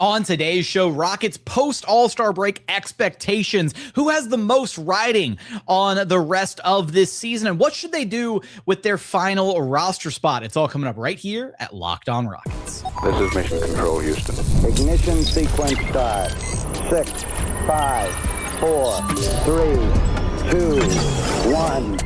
On today's show, Rockets post All-Star break expectations. Who has the most riding on the rest of this season? And what should they do with their final roster spot? It's all coming up right here at Locked On Rockets. This is Mission Control, Houston. Ignition sequence start. 6, 5, 4, 3, 2, 1.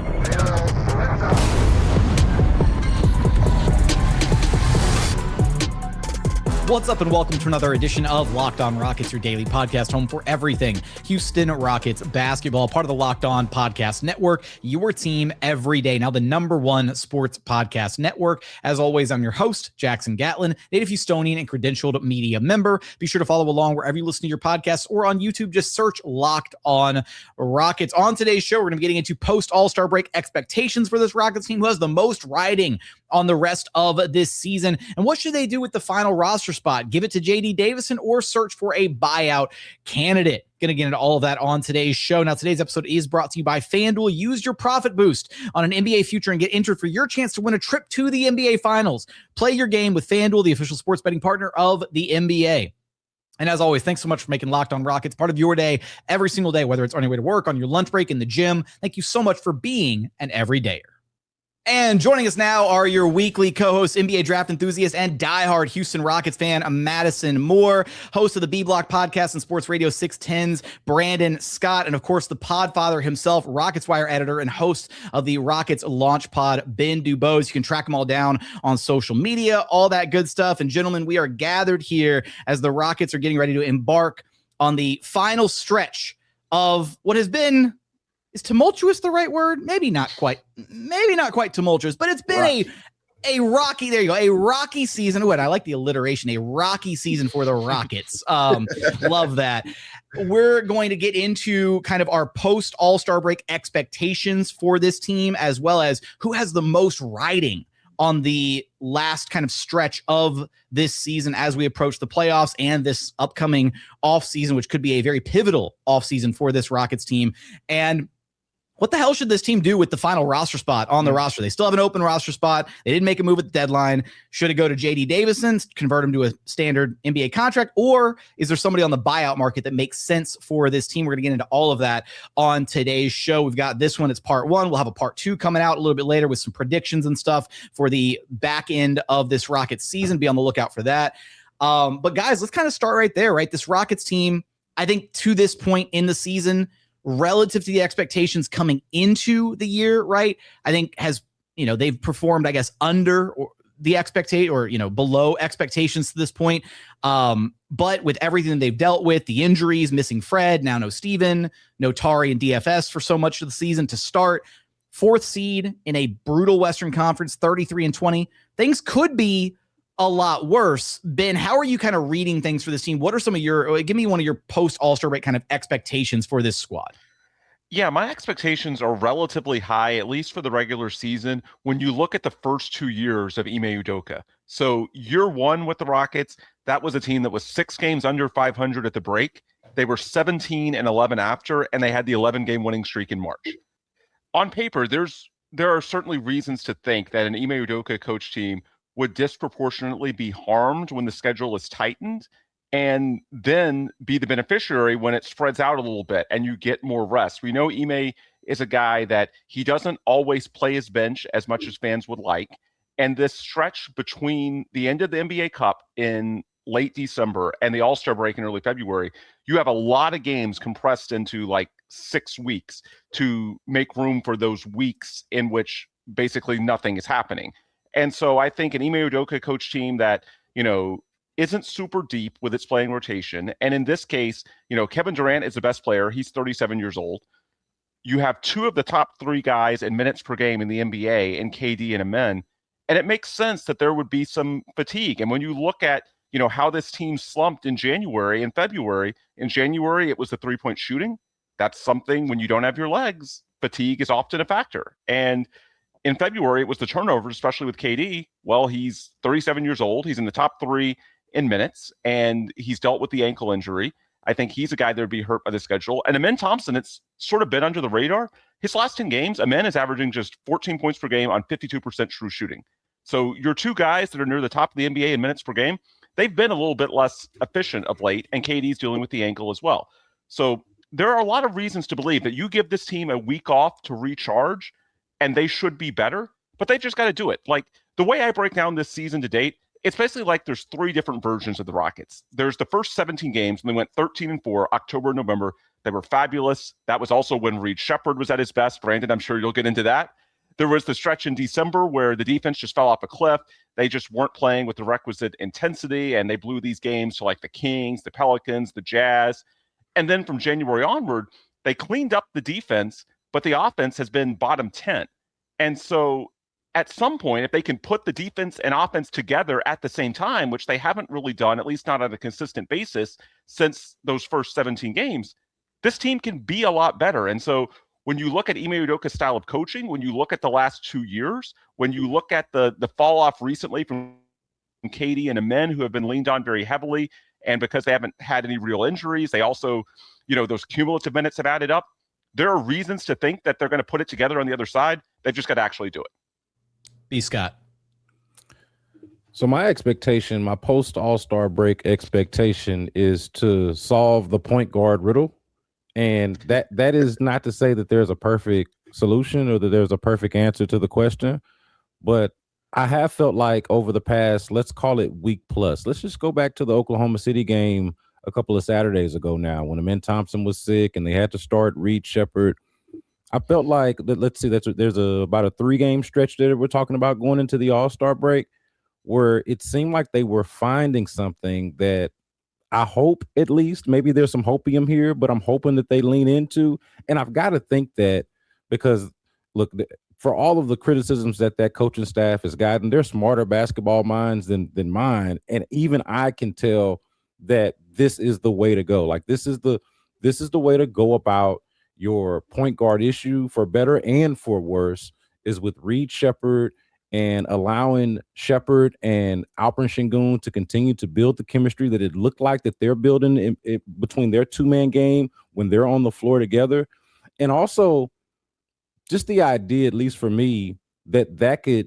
What's up and welcome to another edition of Locked On Rockets, your daily podcast home for everything Houston Rockets basketball, part of the Locked On Podcast Network, your team every day. Now the #1 sports podcast network. As always, I'm your host, Jackson Gatlin, native Houstonian and credentialed media member. Be sure to follow along wherever you listen to your podcasts or on YouTube. Just search Locked On Rockets. On today's show, we're going to be getting into post All-Star break expectations for this Rockets team. Who has the most riding on the rest of this season? And what should they do with the final roster spot? Give it to JD Davison or search for a buyout candidate? Going to get into all of that on today's show. Now, today's episode is brought to you by FanDuel. Use your profit boost on an NBA future and get entered for your chance to win a trip to the NBA Finals. Play your game with FanDuel, the official sports betting partner of the NBA. And as always, thanks so much for making Locked On Rockets part of your day every single day, whether it's on your way to work, on your lunch break, in the gym. Thank you so much for being an everydayer. And joining us now are your weekly co-hosts, NBA draft enthusiast and diehard Houston Rockets fan, Madison Moore, host of the B-Block podcast and Sports Radio 610's Brandon Scott, and of course the podfather himself, Rockets Wire editor and host of the Rockets Launch Pod, Ben DuBose. You can track them all down on social media, all that good stuff. And gentlemen, we are gathered here as the Rockets are getting ready to embark on the final stretch of what has been... Is tumultuous the right word? Maybe not quite tumultuous, but it's been a rocky, there you go, a rocky season. Oh, and I like the alliteration, a rocky season for the Rockets. Love that. We're going to get into kind of our post All-Star break expectations for this team, as well as who has the most riding on the last kind of stretch of this season as we approach the playoffs and this upcoming offseason, which could be a very pivotal offseason for this Rockets team. And what the hell should this team do with the final roster spot on the roster? They still have an open roster spot. They didn't make a move at the deadline. Should it go to JD Davison, convert him to a standard NBA contract, or is there somebody on the buyout market that makes sense for this team? We're going to get into all of that on today's show. We've got this one. It's part 1. We'll have a part 2 coming out a little bit later with some predictions and stuff for the back end of this Rockets season. Be on the lookout for that. But guys, let's kind of start right there, right? This Rockets team, I think to this point in the season, relative to the expectations coming into the year, right, I think has, they've performed, I guess, under the expectation or, below expectations to this point. But with everything they've dealt with, the injuries, missing Fred, now no Steven, no Tari and DFS for so much of the season to start, 4th seed in a brutal Western Conference, 33-20, things could be a lot worse. Ben, how are you kind of reading things for this team? What are some of give me one of your post All-Star break kind of expectations for this squad? Yeah, my expectations are relatively high, at least for the regular season, when you look at the first 2 years of Ime Udoka. So year 1 with the Rockets, that was a team that was 6 games under 500 at the break. They were 17-11 after, and they had the 11-game winning streak in March. On paper, there are certainly reasons to think that an Ime Udoka coach team would disproportionately be harmed when the schedule is tightened and then be the beneficiary when it spreads out a little bit and you get more rest. We know Ime is a guy that he doesn't always play his bench as much as fans would like. And this stretch between the end of the NBA Cup in late December and the All-Star break in early February, you have a lot of games compressed into like 6 weeks to make room for those weeks in which basically nothing is happening. And so I think an Ime Udoka coach team that, isn't super deep with its playing rotation. And in this case, Kevin Durant is the best player. He's 37 years old. You have 2 of the top 3 guys in minutes per game in the NBA in KD and Amen. And it makes sense that there would be some fatigue. And when you look at, how this team slumped in January and February, in January, it was the 3-point shooting. That's something when you don't have your legs, fatigue is often a factor. And in February, it was the turnovers, especially with KD. Well, he's 37 years old. He's in the top 3 in minutes, and he's dealt with the ankle injury. I think he's a guy that would be hurt by the schedule. And Amen Thompson, it's sort of been under the radar. His last 10 games, Amen is averaging just 14 points per game on 52% true shooting. So your 2 guys that are near the top of the NBA in minutes per game, they've been a little bit less efficient of late, and KD's dealing with the ankle as well. So there are a lot of reasons to believe that you give this team a week off to recharge, and they should be better, but they just got to do it. Like, the way I break down this season to date, it's basically like there's 3 different versions of the Rockets. There's the first 17 games, and they went 13-4, October, November. They were fabulous. That was also when Reed Sheppard was at his best. Brandon, I'm sure you'll get into that. There was the stretch in December where the defense just fell off a cliff. They just weren't playing with the requisite intensity, and they blew these games to like the Kings, the Pelicans, the Jazz. And then from January onward, they cleaned up the defense, but the offense has been bottom 10. And so at some point, if they can put the defense and offense together at the same time, which they haven't really done, at least not on a consistent basis since those first 17 games, this team can be a lot better. And so when you look at Ime Udoka's style of coaching, when you look at the last 2 years, when you look at the fall off recently from KD and Amen, who have been leaned on very heavily, and because they haven't had any real injuries, they also, those cumulative minutes have added up. There are reasons to think that they're going to put it together on the other side. They've just got to actually do it. B. Scott. So my expectation, my post All-Star break expectation, is to solve the point guard riddle. And that is not to say that there's a perfect solution or that there's a perfect answer to the question, but I have felt like over the past, let's call it week plus, let's just go back to the Oklahoma City game a couple of Saturdays ago now when Amen Thompson was sick and they had to start Reed Sheppard. I felt like, let's see, there's about a 3-game stretch that we're talking about going into the All-Star break where it seemed like they were finding something that I hope, at least, maybe there's some hopium here, but I'm hoping that they lean into. And I've got to think that because, look, for all of the criticisms that coaching staff has gotten, they're smarter basketball minds than mine. And even I can tell that this is the way to go. Like, this is the way to go about your point guard issue, for better and for worse, is with Reed Sheppard and allowing Sheppard and Alperen Sengun to continue to build the chemistry that it looked like that they're building between their 2-man game when they're on the floor together. And also just the idea, at least for me, that could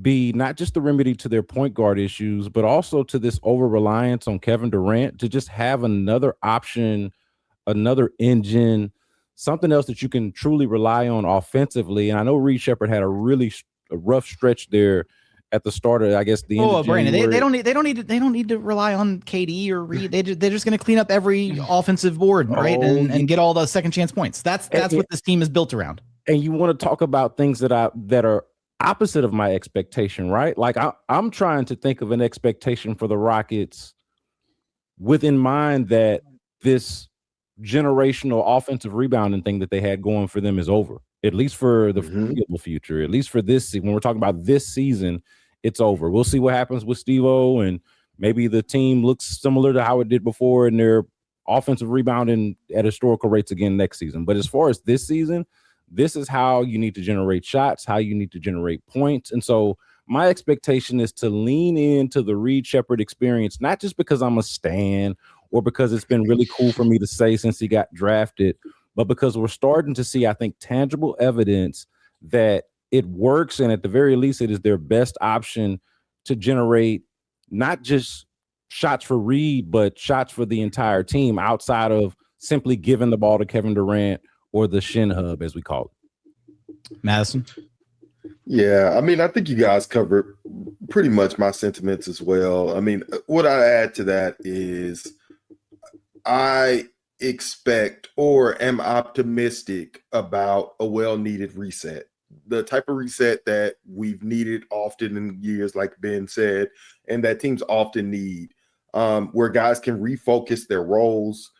be not just the remedy to their point guard issues, but also to this over-reliance on Kevin Durant, to just have another option, another engine, something else that you can truly rely on offensively. And I know Reed Sheppard had a rough stretch there at the start of, I guess, the end of Brandon, January. they don't need to rely on KD or Reed. They're just going to clean up every offensive board, right, and get all the second chance points. That's what this team is built around. And you want to talk about things that are opposite of my expectation, right? Like I'm trying to think of an expectation for the Rockets with in mind that this generational offensive rebounding thing that they had going for them is over, at least for the foreseeable future, at least for this. When we're talking about this season, it's over. We'll see what happens with Steve-O, and maybe the team looks similar to how it did before in their offensive rebounding at historical rates again next season. But as far as this season, this is how you need to generate shots, how you need to generate points. And so my expectation is to lean into the Reed Sheppard experience, not just because I'm a stan or because it's been really cool for me to say since he got drafted, but because we're starting to see, I think, tangible evidence that it works. And at the very least, it is their best option to generate not just shots for Reed, but shots for the entire team outside of simply giving the ball to Kevin Durant or the shin hub, as we call it. Madison? Yeah, I mean, I think you guys covered pretty much my sentiments as well. I mean, what I add to that is I expect or am optimistic about a well-needed reset. The type of reset that we've needed often in years, like Ben said, and that teams often need, where guys can refocus their roles,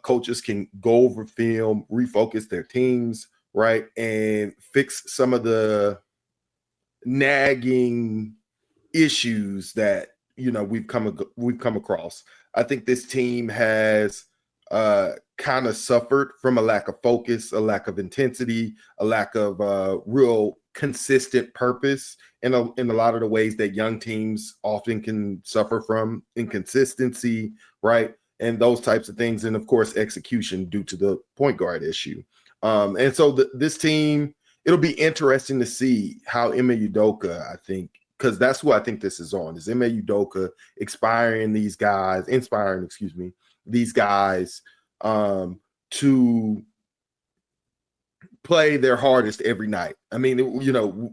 coaches can go over film, refocus their teams, right, and fix some of the nagging issues that we've come across. I think this team has kind of suffered from a lack of focus, a lack of intensity, a lack of real consistent purpose in a lot of the ways that young teams often can suffer from inconsistency, right? And those types of things. And of course, execution due to the point guard issue. And so this team, it'll be interesting to see how Ime Udoka, I think, because that's who I think this is on, is Ime Udoka inspiring these guys to play their hardest every night. I mean,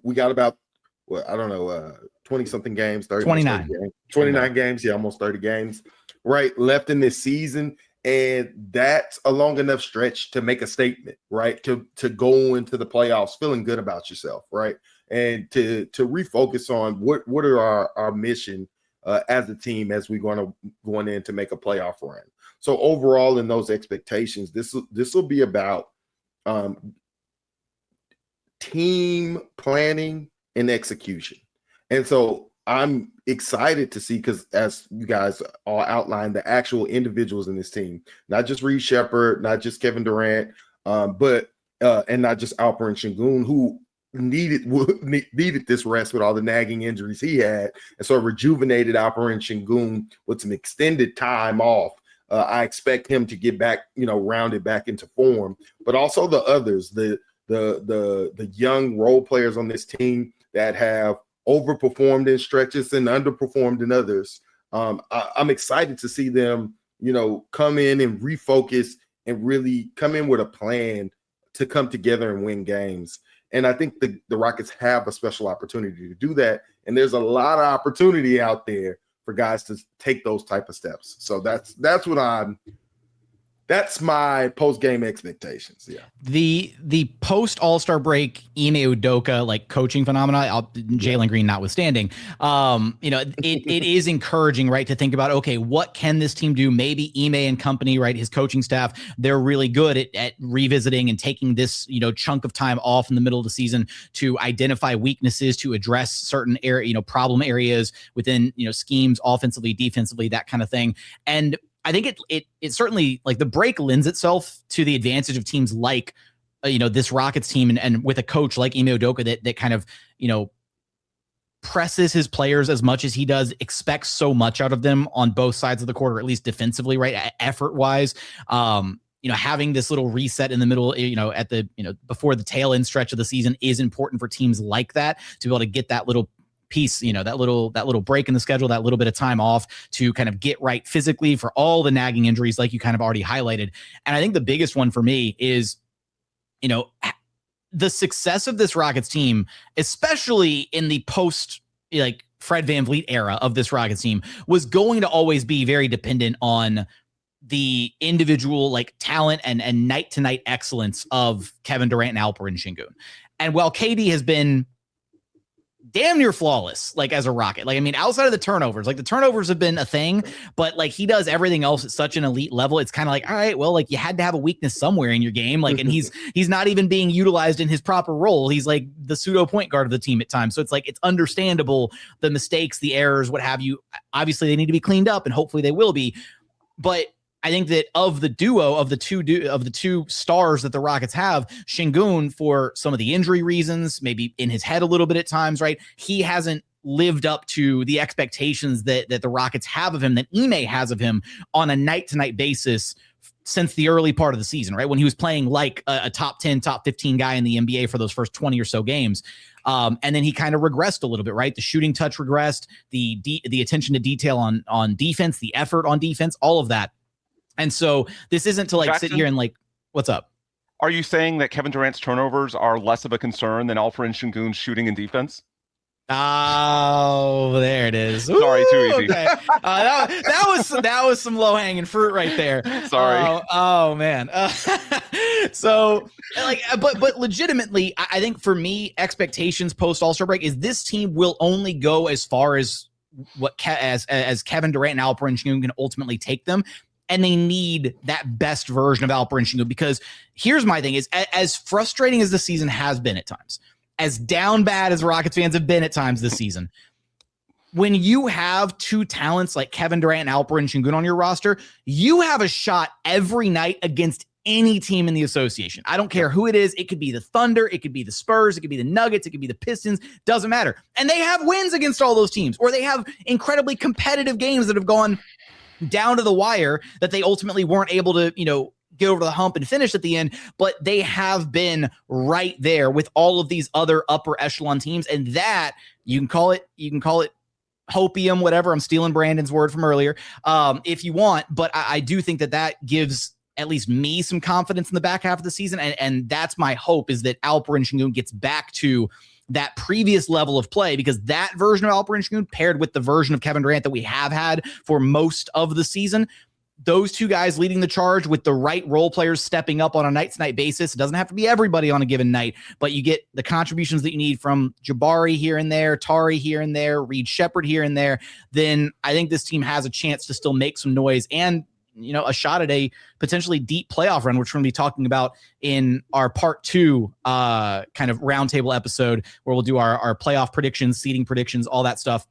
we got about 20 something games, 29 games, yeah, almost 30 games, right, left in this season. And that's a long enough stretch to make a statement, right? To go into the playoffs feeling good about yourself, right? And to refocus on what are our mission as a team as we're going in to make a playoff run. So overall, in those expectations, this will be about team planning and execution. And so I'm excited to see, because as you guys all outlined, the actual individuals in this team, not just Reed Sheppard, not just Kevin Durant, but and not just Alperen Sengun, who needed this rest with all the nagging injuries he had, and so rejuvenated Alperen Sengun with some extended time off. I expect him to get back, rounded back into form, but also the others, the young role players on this team that have overperformed in stretches and underperformed in others. I'm excited to see them, come in and refocus and really come in with a plan to come together and win games. And I think the Rockets have a special opportunity to do that. And there's a lot of opportunity out there for guys to take those type of steps. So that's my post-game expectations. Yeah. The post All-Star break Ime Udoka coaching phenomena, Jalen Green notwithstanding, it is encouraging, right, to think about, okay, what can this team do? Maybe Ime and company, right, his coaching staff, they're really good at revisiting and taking this, chunk of time off in the middle of the season to identify weaknesses, to address certain problem areas within, schemes, offensively, defensively, that kind of thing. And I think it certainly, the break lends itself to the advantage of teams like, this Rockets team and with a coach like Ime Udoka that kind of, presses his players as much as he does, expects so much out of them on both sides of the court, or at least defensively, right? Effort wise, having this little reset in the middle, at the, before the tail end stretch of the season is important for teams like that to be able to get that little piece, that little break in the schedule, that little bit of time off to kind of get right physically for all the nagging injuries, like you kind of already highlighted. And I think the biggest one for me is, the success of this Rockets team, especially in the post Fred VanVleet era of this Rockets team, was going to always be very dependent on the individual talent and night to night excellence of Kevin Durant and Alperen Sengun. And while KD has been damn near flawless, as a Rocket. Outside of the turnovers, the turnovers have been a thing, but he does everything else at such an elite level. It's kind of all right, well, you had to have a weakness somewhere in your game. And he's not even being utilized in his proper role. He's the pseudo point guard of the team at times. So it's understandable, the mistakes, the errors, what have you. Obviously they need to be cleaned up, and hopefully they will be. But I think that of the duo of the two stars that the Rockets have, Şengün, for some of the injury reasons, maybe in his head a little bit at times, right? He hasn't lived up to the expectations that the Rockets have of him, that Ime has of him on a night-to-night basis since the early part of the season, right? When he was playing like a top 10, top 15 guy in the NBA for those first 20 or so games. And then he kind of regressed a little bit, right? The shooting touch regressed, the attention to detail on defense, the effort on defense, all of that. And so this isn't to Jackson, sit here and what's up? Are you saying that Kevin Durant's turnovers are less of a concern than Alperen Sengun's shooting and defense? Oh, there it is. Sorry, too easy. Okay. That was some low hanging fruit right there. Sorry. Oh man. So but legitimately, I think for me, expectations post All-Star break is this team will only go as far as as Kevin Durant and Alperen Sengun can ultimately take them. And they need that best version of Alperen Sengun, because here's my thing is, as frustrating as the season has been at times, as down bad as Rockets fans have been at times this season, when you have two talents like Kevin Durant and Alperen Sengun on your roster, you have a shot every night against any team in the association. I don't care who it is. It could be the Thunder. It could be the Spurs. It could be the Nuggets. It could be the Pistons. Doesn't matter. And they have wins against all those teams, or they have incredibly competitive games that have gone down to the wire that they ultimately weren't able to, get over the hump and finish at the end, but they have been right there with all of these other upper echelon teams. And that you can call it hopium, whatever. I'm stealing Brandon's word from earlier, if you want, but I do think that gives at least me some confidence in the back half of the season. And that's my hope, is that Alperen Sengun gets back to that previous level of play, because that version of Alperen Sengun paired with the version of Kevin Durant that we have had for most of the season, those two guys leading the charge with the right role players stepping up on a night-to-night basis. It doesn't have to be everybody on a given night, but you get the contributions that you need from Jabari here and there, Tari here and there, Reed Sheppard here and there. Then I think this team has a chance to still make some noise and, a shot at a potentially deep playoff run, which we're going to be talking about in our part 2 kind of roundtable episode, where we'll do our playoff predictions, seeding predictions, all that stuff.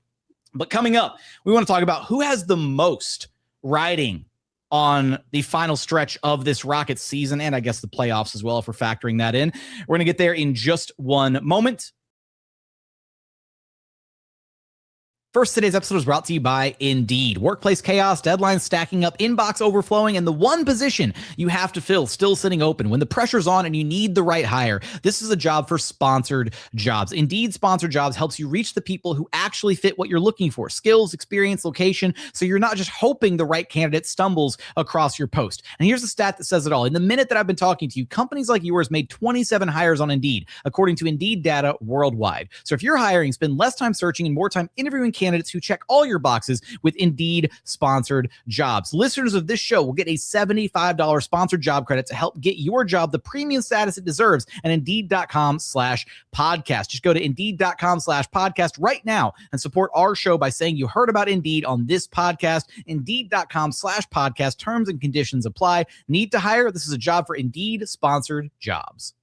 But coming up, we want to talk about who has the most riding on the final stretch of this Rockets season, and I guess the playoffs as well, if we're factoring that in. We're going to get there in just one moment. First, today's episode is brought to you by Indeed. Workplace chaos, deadlines stacking up, inbox overflowing, and the one position you have to fill still sitting open. When the pressure's on and you need the right hire, this is a job for sponsored jobs. Indeed Sponsored Jobs helps you reach the people who actually fit what you're looking for: skills, experience, location, so you're not just hoping the right candidate stumbles across your post. And here's a stat that says it all. In the minute that I've been talking to you, companies like yours made 27 hires on Indeed, according to Indeed data worldwide. So if you're hiring, spend less time searching and more time interviewing candidates who check all your boxes with Indeed Sponsored Jobs. Listeners of this show will get a $75 sponsored job credit to help get your job the premium status it deserves at Indeed.com/podcast. Just go to Indeed.com/podcast right now and support our show by saying you heard about Indeed on this podcast. Indeed.com/podcast. Terms and conditions apply. Need to hire? This is a job for Indeed Sponsored Jobs.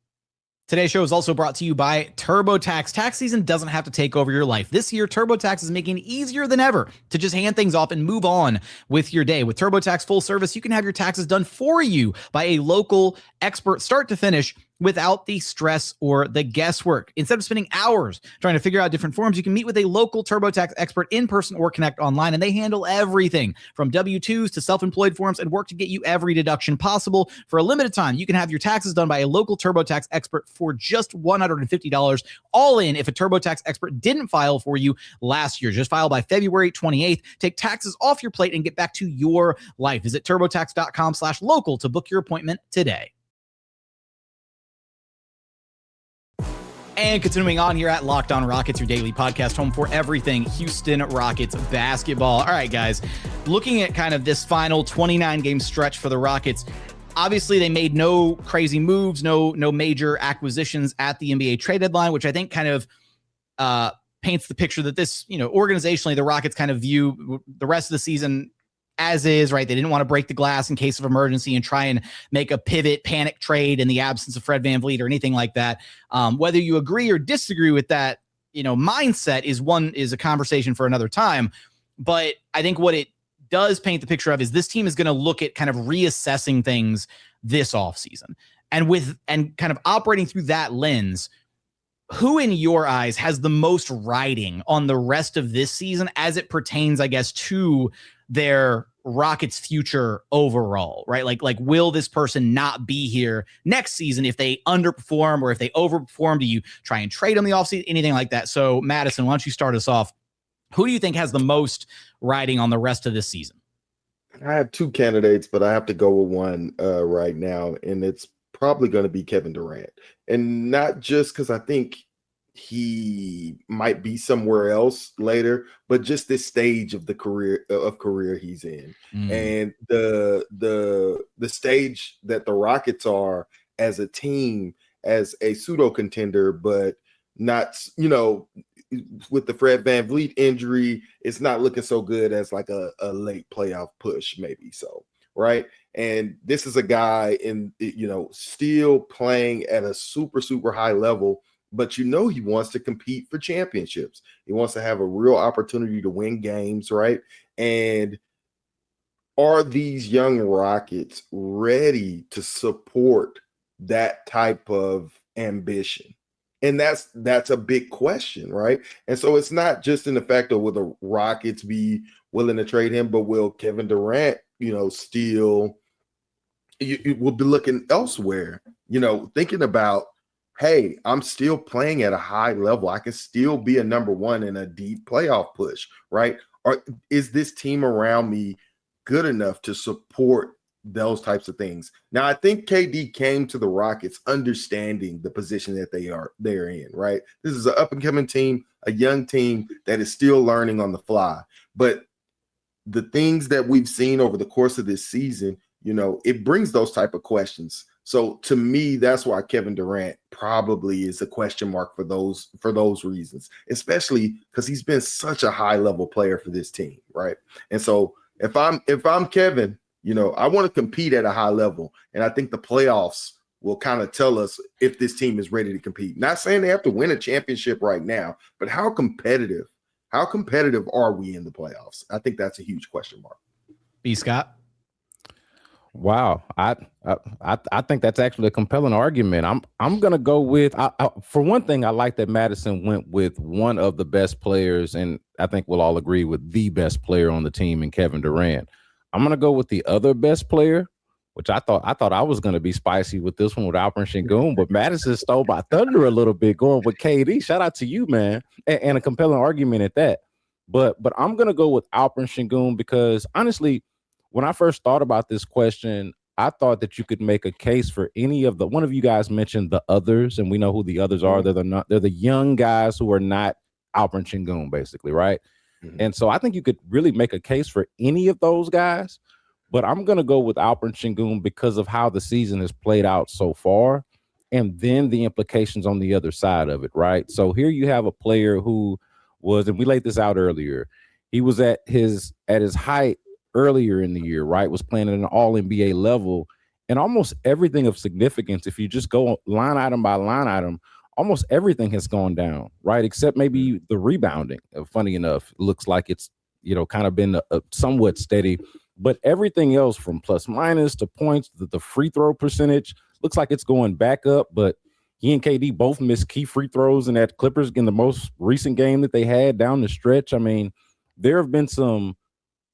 Today's show is also brought to you by TurboTax. Tax season doesn't have to take over your life. This year, TurboTax is making it easier than ever to just hand things off and move on with your day. With TurboTax full service, you can have your taxes done for you by a local expert, start to finish, without the stress or the guesswork. Instead of spending hours trying to figure out different forms, you can meet with a local TurboTax expert in person or connect online, and they handle everything from W-2s to self-employed forms and work to get you every deduction possible. For a limited time, you can have your taxes done by a local TurboTax expert for just $150, all in if a TurboTax expert didn't file for you last year. Just file by February 28th. Take taxes off your plate and get back to your life. Visit TurboTax.com/local to book your appointment today. And continuing on here at Locked On Rockets, your daily podcast, home for everything Houston Rockets basketball. All right, guys, looking at kind of this final 29-game stretch for the Rockets, obviously they made no crazy moves, no major acquisitions at the NBA trade deadline, which I think kind of paints the picture that this, organizationally, the Rockets kind of view the rest of the season as is, right? They didn't want to break the glass in case of emergency and try and make a pivot panic trade in the absence of Fred VanVleet or anything like that. Whether you agree or disagree with that, mindset is a conversation for another time. But I think what it does paint the picture of is this team is going to look at kind of reassessing things this offseason. And kind of operating through that lens, who in your eyes has the most riding on the rest of this season as it pertains, I guess, to their Rockets future overall, right? Like will this person not be here next season if they underperform or if they overperform? Do you try and trade them the offseason? Anything like that? So Madison, why don't you start us off? Who do you think has the most riding on the rest of this season? I have two candidates, but I have to go with one right now, and it's probably going to be Kevin Durant. And not just because I think he might be somewhere else later, but just this stage of the career he's in, and the stage that the Rockets are as a team, as a pseudo contender, but not, with the Fred VanVleet injury, it's not looking so good as like a late playoff push, maybe so, right? And this is a guy still playing at a super, super high level, but he wants to compete for championships. He wants to have a real opportunity to win games, right? And are these young Rockets ready to support that type of ambition? And that's a big question, right? And so it's not just in the fact of will the Rockets be willing to trade him, but will Kevin Durant, still you will be looking elsewhere, thinking about, hey, I'm still playing at a high level. I can still be a number one in a deep playoff push, right? Or is this team around me good enough to support those types of things? Now, I think KD came to the Rockets understanding the position that they're in, right? This is an up-and-coming team, a young team that is still learning on the fly. But the things that we've seen over the course of this season, it brings those type of questions. So to me, that's why Kevin Durant probably is a question mark for those reasons, especially because he's been such a high level player for this team, right? And so if I'm Kevin, I want to compete at a high level, and I think the playoffs will kind of tell us if this team is ready to compete. Not saying they have to win a championship right now, but how competitive are we in the playoffs? I think that's a huge question mark. B. Scott. Wow, I think that's actually a compelling argument. I'm gonna go with for one thing, I like that Madison went with one of the best players, and I think we'll all agree with the best player on the team in Kevin Durant. I'm gonna go with the other best player, which I thought I was gonna be spicy with this one with Alperen Sengun, but Madison stole my thunder a little bit going with KD. Shout out to you, man, and a compelling argument at that. But I'm gonna go with Alperen Sengun because honestly, when I first thought about this question, I thought that you could make a case for any of one of you guys mentioned the others, and we know who the others are. They're the young guys who are not Alperen Sengun, basically, right? Mm-hmm. And so I think you could really make a case for any of those guys, but I'm going to go with Alperen Sengun because of how the season has played out so far, and then the implications on the other side of it, right? So here you have a player who was, and we laid this out earlier, he was at his height earlier in the year, right? Was playing at an all-NBA level, and almost everything of significance, if you just go line item by line item, almost everything has gone down, right? Except maybe the rebounding. Funny enough, it looks like it's, kind of been a somewhat steady, but everything else from plus minus to points, the free throw percentage looks like it's going back up, but he and KD both missed key free throws in that Clippers in the most recent game that they had down the stretch. I mean, there have been some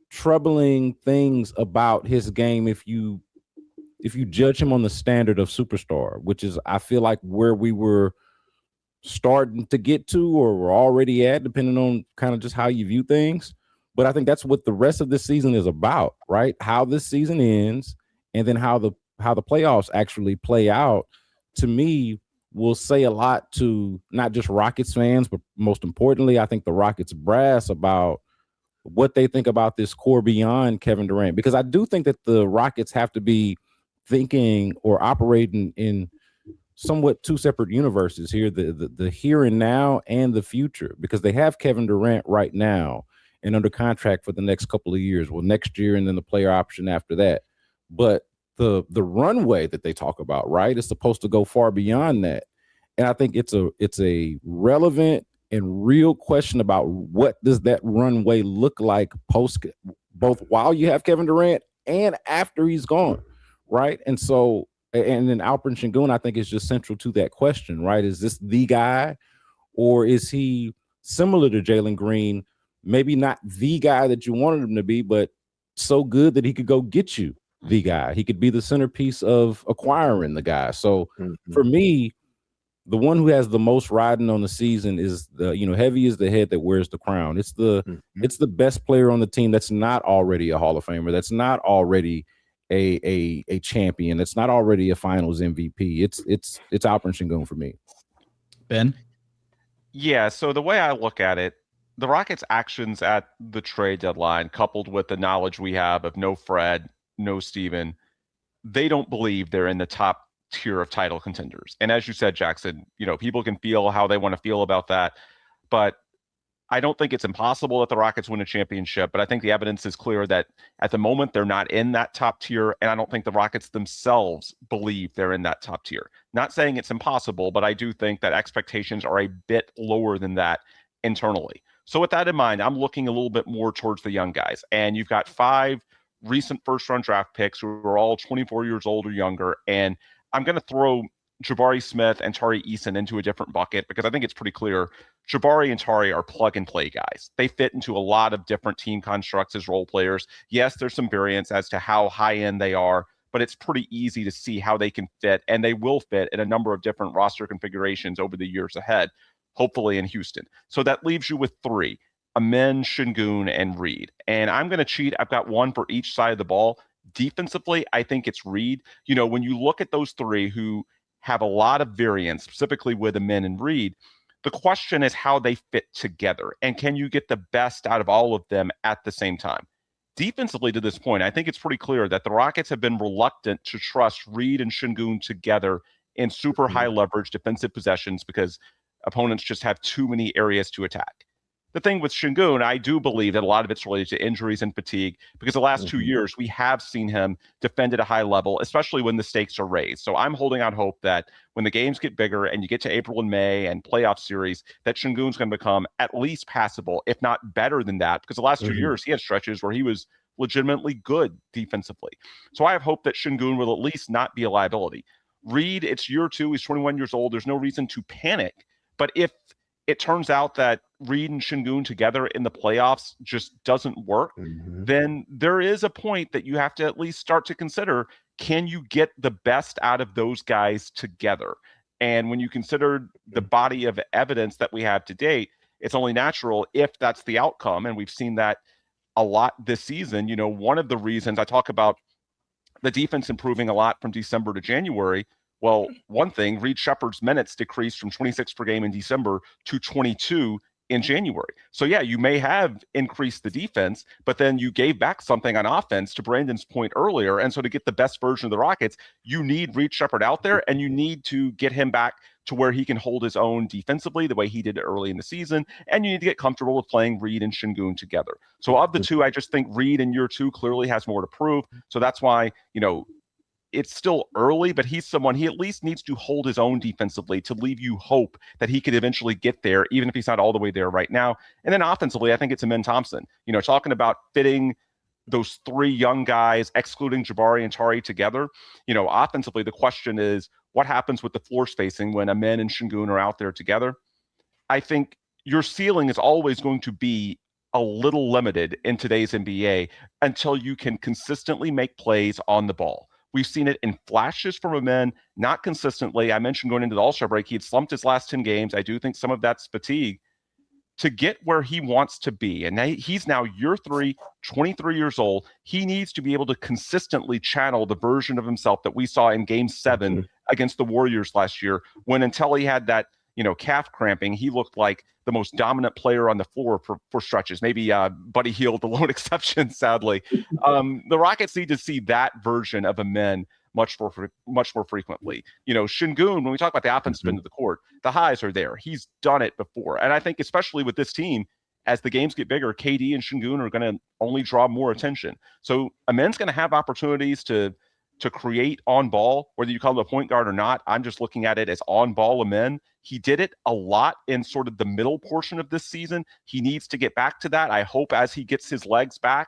troubling things about his game if you judge him on the standard of superstar, which is, I feel like, where we were starting to get to or we're already at, depending on kind of just how you view things. But I think that's what the rest of this season is about, right? How this season ends and then how the playoffs actually play out, to me, will say a lot to not just Rockets fans, but most importantly, I think the Rockets brass about what they think about this core beyond Kevin Durant, because I do think that the Rockets have to be thinking or operating in somewhat two separate universes here, the here and now and the future, because they have Kevin Durant right now and under contract for the next couple of years, well, next year and then the player option after that. But the runway that they talk about, right, is supposed to go far beyond that. And I think it's a relevant and real question about what does that runway look like post, both while you have Kevin Durant and after he's gone, right? And so, and then Alperen Sengun, I think, is just central to that question, right? Is this the guy, or is he similar to Jalen Green, maybe not the guy that you wanted him to be, but so good that he could go get you the guy. He could be the centerpiece of acquiring the guy. So for me, the one who has the most riding on the season is heavy is the head that wears the crown. It's the best player on the team that's not already a Hall of Famer, that's not already a champion, that's not already a Finals MVP. It's Alperen Sengun for me. Ben? Yeah, so the way I look at it, the Rockets' actions at the trade deadline, coupled with the knowledge we have of no Fred, no Steven, they don't believe they're in the top tier of title contenders. And as you said, Jackson, people can feel how they want to feel about that, but I don't think it's impossible that the Rockets win a championship, but I think the evidence is clear that at the moment they're not in that top tier, and I don't think the Rockets themselves believe they're in that top tier. Not saying it's impossible, but I do think that expectations are a bit lower than that internally. So with that in mind, I'm looking a little bit more towards the young guys, and you've got 5 recent first-round draft picks who are all 24 years old or younger, and I'm going to throw Jabari Smith and Tari Eason into a different bucket because I think it's pretty clear Jabari and Tari are plug-and-play guys. They fit into a lot of different team constructs as role players. Yes, there's some variance as to how high-end they are, but it's pretty easy to see how they can fit, and they will fit in a number of different roster configurations over the years ahead, hopefully in Houston. So that leaves you with 3, Amen, Şengün, and Reed. And I'm going to cheat. I've got one for each side of the ball. Defensively, I think it's Reed. You know, when you look at those 3 who have a lot of variance, specifically with Amen and Reed, the question is how they fit together, and can you get the best out of all of them at the same time? Defensively, to this point, I think it's pretty clear that the Rockets have been reluctant to trust Reed and Şengün together in super high leverage defensive possessions because opponents just have too many areas to attack. The thing with Şengün, I do believe that a lot of it's related to injuries and fatigue, because the last 2 years we have seen him defend at a high level, especially when the stakes are raised. So I'm holding out hope that when the games get bigger and you get to April and May and playoff series, that Şengün's going to become at least passable, if not better than that, because the last 2 years he had stretches where he was legitimately good defensively. So I have hope that Şengün will at least not be a liability. Reed, it's year 2. He's 21 years old. There's no reason to panic. But if it turns out that Reed and Şengün together in the playoffs just doesn't work, then there is a point that you have to at least start to consider, can you get the best out of those guys together? And when you consider the body of evidence that we have to date, it's only natural if that's the outcome. And we've seen that a lot this season. You know, one of the reasons I talk about the defense improving a lot from December to January, well, one thing, Reed Sheppard's minutes decreased from 26 per game in December to 22 in January. So yeah, you may have increased the defense, but then you gave back something on offense, to Brandon's point earlier. And so to get the best version of the Rockets, you need Reed Sheppard out there, and you need to get him back to where he can hold his own defensively the way he did early in the season. And you need to get comfortable with playing Reed and Şengün together. So of the 2, I just think Reed in year 2 clearly has more to prove. So that's why, you know, it's still early, but he's someone, he at least needs to hold his own defensively to leave you hope that he could eventually get there, even if he's not all the way there right now. And then offensively, I think it's Amen Thompson. You know, talking about fitting those 3 young guys, excluding Jabari and Tari, together. You know, offensively, the question is, what happens with the floor spacing when Amen and Şengün are out there together? I think your ceiling is always going to be a little limited in today's NBA until you can consistently make plays on the ball. We've seen it in flashes from Amen, not consistently. I mentioned going into the All-Star break, he had slumped his last 10 games. I do think some of that's fatigue. To get where he wants to be, and he's now year 3, 23 years old, he needs to be able to consistently channel the version of himself that we saw in Game 7 against the Warriors last year, when until he had that, you know, calf cramping, he looked like the most dominant player on the floor for stretches. Maybe Buddy Hield, the lone exception, sadly. The Rockets need to see that version of Amen much more frequently. You know, Şengün, when we talk about the offensive end of the court, the highs are there. He's done it before. And I think especially with this team, as the games get bigger, KD and Şengün are going to only draw more attention. So Amen's going to have opportunities to create on ball, whether you call him a point guard or not. I'm just looking at it as on ball Amen. He did it a lot in sort of the middle portion of this season. He needs to get back to that. I hope as he gets his legs back,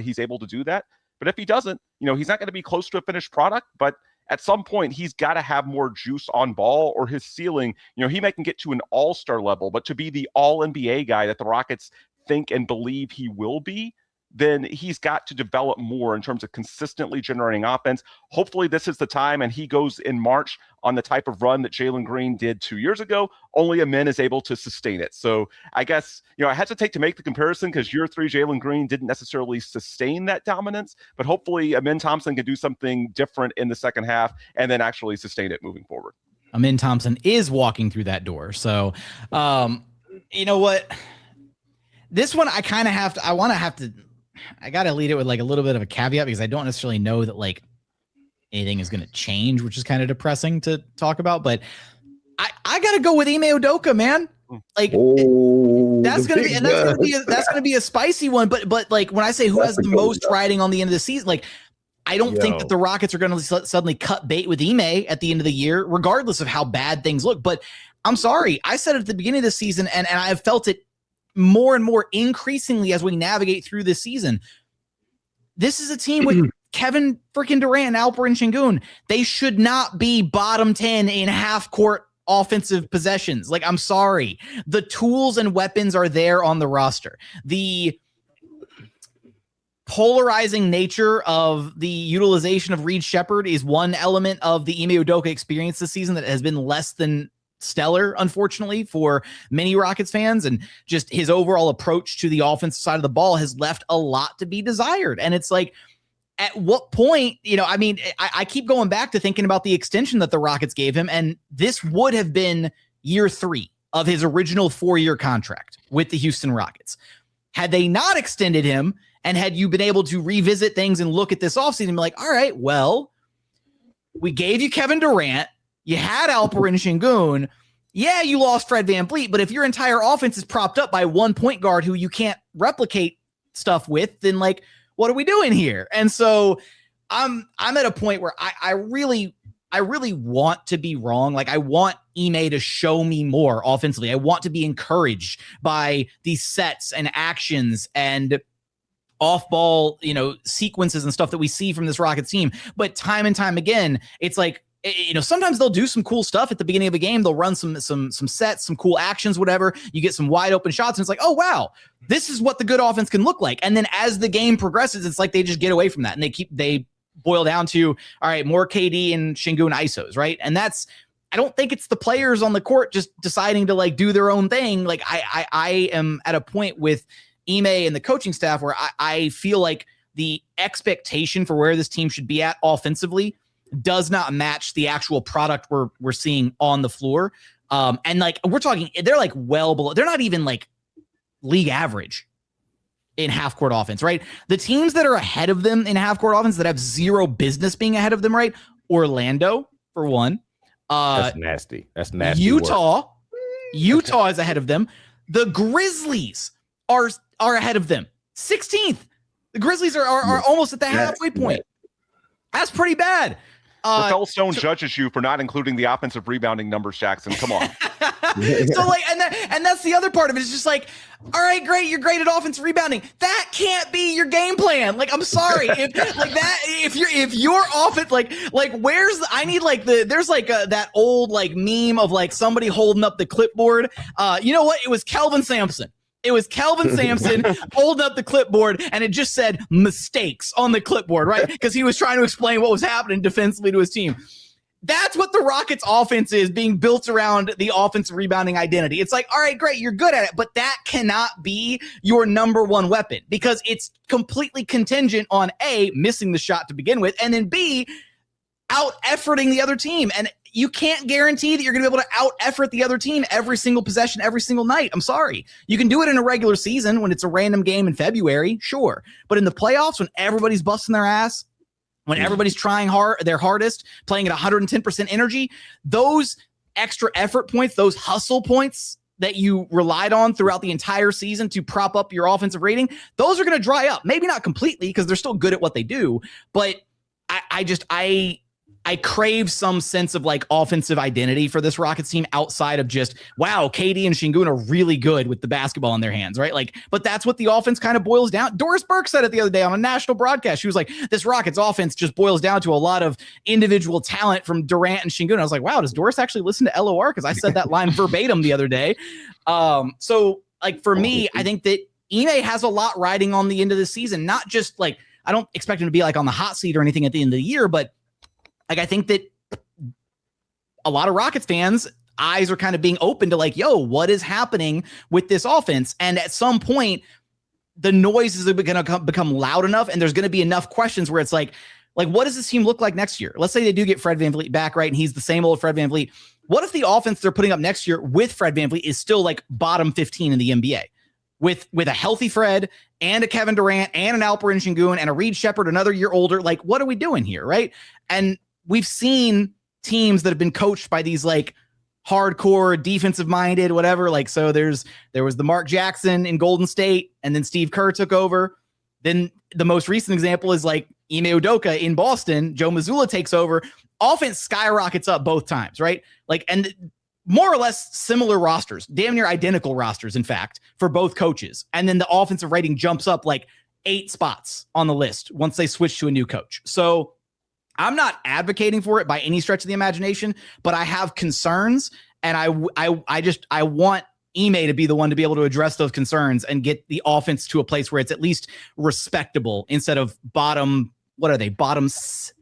he's able to do that. But if he doesn't, you know, he's not going to be close to a finished product, but at some point he's got to have more juice on ball, or his ceiling, you know, he can get to an all-star level, but to be the all NBA guy that the Rockets think and believe he will be, then he's got to develop more in terms of consistently generating offense. Hopefully this is the time, and he goes in March on the type of run that Jalen Green did 2 years ago. Only Amen is able to sustain it. So I guess, you know, I hesitate to make the comparison because year 3 Jalen Green didn't necessarily sustain that dominance, but hopefully Amen Thompson can do something different in the second half and then actually sustain it moving forward. Amen Thompson is walking through that door. So, you know what? This one I kind of have to, I got to lead it with like a little bit of a caveat, because I don't necessarily know that like anything is going to change, which is kind of depressing to talk about. But I got to go with Ime Udoka, man. Like that's going to be a spicy one. But like when I say who has the most riding on the end of the season, like I don't think that the Rockets are going to suddenly cut bait with Ime at the end of the year, regardless of how bad things look. But I'm sorry, I said it at the beginning of the season, and I've felt it more and more increasingly as we navigate through this season. This is a team with Kevin freaking Durant and Alperen Sengun. They should not be bottom 10 in half court offensive possessions. Like, I'm sorry. The tools and weapons are there on the roster. The polarizing nature of the utilization of Reed Sheppard is one element of the Ime Udoka experience this season that has been less than stellar, unfortunately, for many Rockets fans. And just his overall approach to the offensive side of the ball has left a lot to be desired. And it's like, at what point, I keep going back to thinking about the extension that the Rockets gave him. And this would have been year 3 of his original 4-year contract with the Houston Rockets. Had they not extended him, and had you been able to revisit things and look at this offseason and be like, all right, well, we gave you Kevin Durant, you had Alperen Sengun, yeah, you lost Fred VanVleet, but if your entire offense is propped up by one point guard who you can't replicate stuff with, then like, what are we doing here? And so I'm at a point where I really want to be wrong. Like, I want Ime to show me more offensively. I want to be encouraged by these sets and actions and off-ball, sequences and stuff that we see from this Rockets team. But time and time again, it's like, sometimes they'll do some cool stuff at the beginning of a game. They'll run some sets, some cool actions, whatever. You get some wide open shots, and it's like, oh wow, this is what the good offense can look like. And then as the game progresses, it's like they just get away from that, and they boil down to, all right, more KD and Şengün ISOs, right? And I don't think it's the players on the court just deciding to like do their own thing. Like I am at a point with Ime and the coaching staff where I feel like the expectation for where this team should be at offensively does not match the actual product we're seeing on the floor. And like, we're talking, they're like well below, they're not even like league average in half court offense, right? The teams that are ahead of them in half court offense that have zero business being ahead of them, right? Orlando, for one. That's nasty. That's nasty. Utah is ahead of them. The Grizzlies are ahead of them. 16th. The Grizzlies are almost at the halfway point. That's pretty bad. Rafael Stone judges you for not including the offensive rebounding numbers, Jackson. Come on. So like, and that's the other part of it. It's just like, all right, great, you're great at offensive rebounding. That can't be your game plan. Like, I'm sorry, if your offense, like where's there's like that old like meme of like somebody holding up the clipboard. You know what? It was Kelvin Sampson. It was Kelvin Sampson holding up the clipboard, and it just said mistakes on the clipboard, right? Because he was trying to explain what was happening defensively to his team. That's what the Rockets offense is, being built around the offensive rebounding identity. It's like, all right, great, you're good at it, but that cannot be your number one weapon, because it's completely contingent on A, missing the shot to begin with, and then B, out-efforting the other team. And you can't guarantee that you're going to be able to out-effort the other team every single possession, every single night. I'm sorry. You can do it in a regular season when it's a random game in February, sure. But in the playoffs, when everybody's busting their ass, when everybody's trying their hardest, playing at 110% energy, those extra effort points, those hustle points that you relied on throughout the entire season to prop up your offensive rating, those are going to dry up. Maybe not completely, because they're still good at what they do, but I crave some sense of like offensive identity for this Rockets team outside of just, wow, KD and Şengün are really good with the basketball in their hands, right? Like, but that's what the offense kind of boils down. Doris Burke said it the other day on a national broadcast. She was like, this Rockets offense just boils down to a lot of individual talent from Durant and Şengün. I was like, wow, does Doris actually listen to LOR? Because I said that line verbatim the other day. So like for me, I think that Ime has a lot riding on the end of the season. Not just like, I don't expect him to be like on the hot seat or anything at the end of the year, but like, I think that a lot of Rockets fans' eyes are kind of being open to like, yo, what is happening with this offense? And at some point, the noise is going to become loud enough, and there's going to be enough questions where it's like, what does this team look like next year? Let's say they do get Fred VanVleet back, right? And he's the same old Fred VanVleet. What if the offense they're putting up next year with Fred VanVleet is still like bottom 15 in the NBA? With a healthy Fred and a Kevin Durant and an Alperen Sengun and a Reed Sheppard another year older, like, what are we doing here, right? And we've seen teams that have been coached by these like hardcore defensive minded, whatever. Like, so there was the Mark Jackson in Golden State, and then Steve Kerr took over. Then the most recent example is like Ime Udoka in Boston. Joe Mazzulla takes over. Offense skyrockets up both times, right? Like, and more or less similar rosters, damn near identical rosters, in fact, for both coaches. And then the offensive rating jumps up like 8 spots on the list once they switch to a new coach. So I'm not advocating for it by any stretch of the imagination, but I have concerns, and I want Ime to be the one to be able to address those concerns and get the offense to a place where it's at least respectable instead of bottom. What are they? Bottoms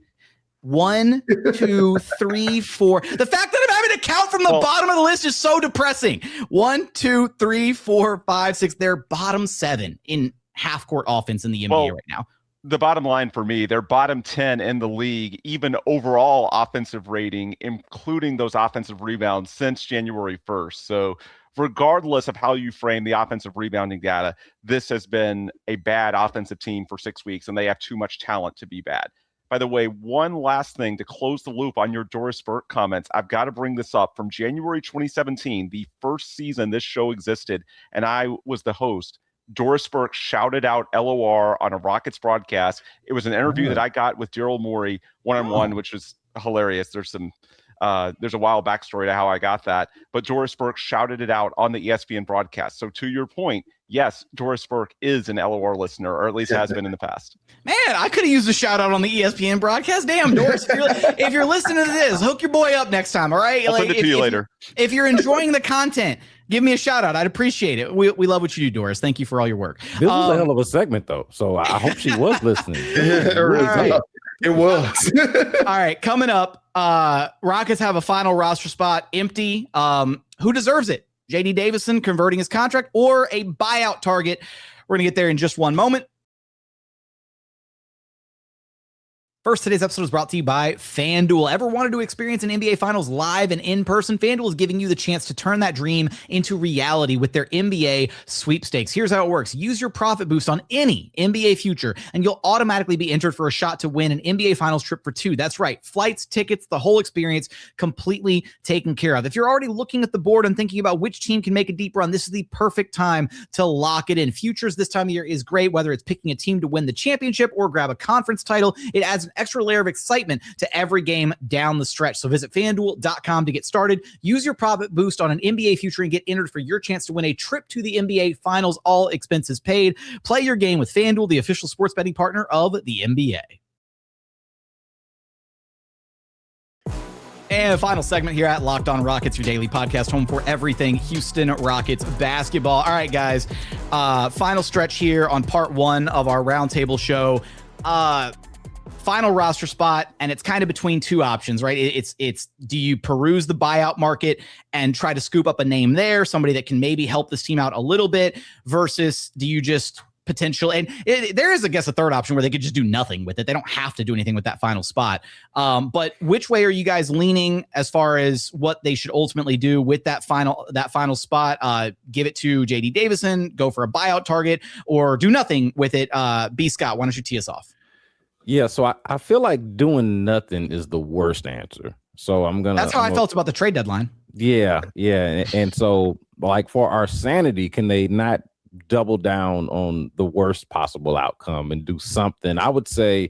1, 2, 3, 4. The fact that I'm having to count from the bottom of the list is so depressing. 1, 2, 3, 4, 5, 6. They're bottom 7 in half court offense in the NBA right now. The bottom line for me, they're bottom 10 in the league, even overall offensive rating, including those offensive rebounds since January 1st. So regardless of how you frame the offensive rebounding data, this has been a bad offensive team for 6 weeks, and they have too much talent to be bad. By the way, one last thing to close the loop on your Doris Burke comments. I've got to bring this up. From January 2017, the first season this show existed, and I was the host, Doris Burke shouted out LOR on a Rockets broadcast. It was an interview that I got with Daryl Morey one-on-one, which was hilarious. There's a wild backstory to how I got that, but Doris Burke shouted it out on the ESPN broadcast. So to your point, yes, Doris Burke is an LOR listener, or at least has been in the past. Man, I could have used a shout out on the ESPN broadcast. Damn, Doris, if you're listening to this, hook your boy up next time. All right. I'll send it to you later. If you're enjoying the content, give me a shout out. I'd appreciate it. We love what you do, Doris. Thank you for all your work. This was a hell of a segment, though. So I hope she was listening. It was. All right. Coming up, Rockets have a final roster spot empty. Who deserves it? JD Davison converting his contract or a buyout target? We're going to get there in just one moment. First, today's episode is brought to you by FanDuel. Ever wanted to experience an NBA Finals live and in person? FanDuel is giving you the chance to turn that dream into reality with their NBA sweepstakes. Here's how it works. Use your profit boost on any NBA future, and you'll automatically be entered for a shot to win an NBA Finals trip for 2. That's right. Flights, tickets, the whole experience completely taken care of. If you're already looking at the board and thinking about which team can make a deep run, this is the perfect time to lock it in. Futures this time of year is great, whether it's picking a team to win the championship or grab a conference title. It adds an extra layer of excitement to every game down the stretch. So visit FanDuel.com to get started. Use your profit boost on an NBA future and get entered for your chance to win a trip to the NBA Finals, all expenses paid. Play your game with FanDuel, the official sports betting partner of the NBA. And final segment here at Locked On Rockets, your daily podcast, home for everything Houston Rockets basketball. All right, guys, final stretch here on part 1 of our roundtable show. Final roster spot, and it's kind of between two options, right? It's do you peruse the buyout market and try to scoop up a name there, somebody that can maybe help this team out a little bit, versus do you just potential, and there is, I guess, a third option where they could just do nothing with it. They don't have to do anything with that final spot. But which way are you guys leaning as far as what they should ultimately do with that final spot? Give it to JD Davison, go for a buyout target, or do nothing with it? B. Scott, why don't you tee us off? Yeah, so I feel like doing nothing is the worst answer. So that's how I felt about the trade deadline. Yeah. And so, like, for our sanity, can they not double down on the worst possible outcome and do something? I would say,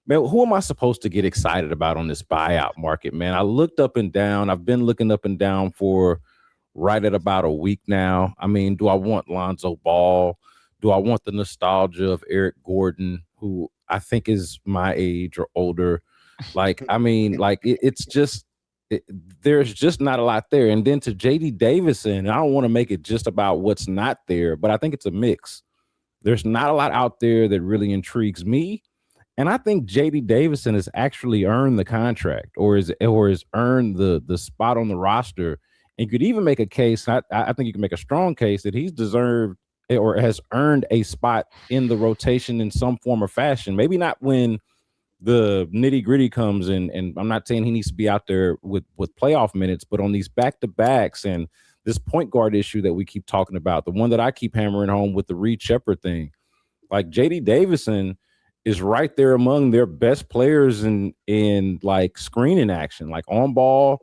man, who am I supposed to get excited about on this buyout market, man? I looked up and down. I've been looking up and down for right at about a week now. I mean, do I want Lonzo Ball? Do I want the nostalgia of Eric Gordon, who I think is my age or older? Like, I mean, like there's just not a lot there. And then to JD Davison, I don't want to make it just about what's not there, but I think it's a mix. There's not a lot out there that really intrigues me. And I think JD Davison has actually earned the contract or has earned the spot on the roster. And you could even make a case, I think you can make a strong case that he's deserved or has earned a spot in the rotation in some form or fashion. Maybe not when the nitty gritty comes in, and I'm not saying he needs to be out there with playoff minutes, but on these back-to-backs and this point guard issue that we keep talking about, the one that I keep hammering home with the Reed Sheppard thing, like JD Davison is right there among their best players in like screening action, like on ball,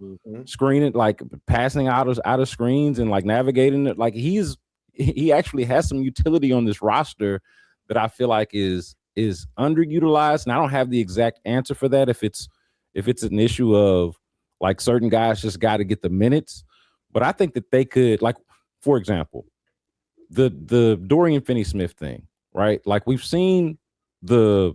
screening, like passing out of screens and like navigating it. Like he actually has some utility on this roster that I feel like is underutilized. And I don't have the exact answer for that. If it's an issue of like certain guys just got to get the minutes, but I think that they could, like, for example, the Dorian Finney-Smith thing, right? Like, we've seen the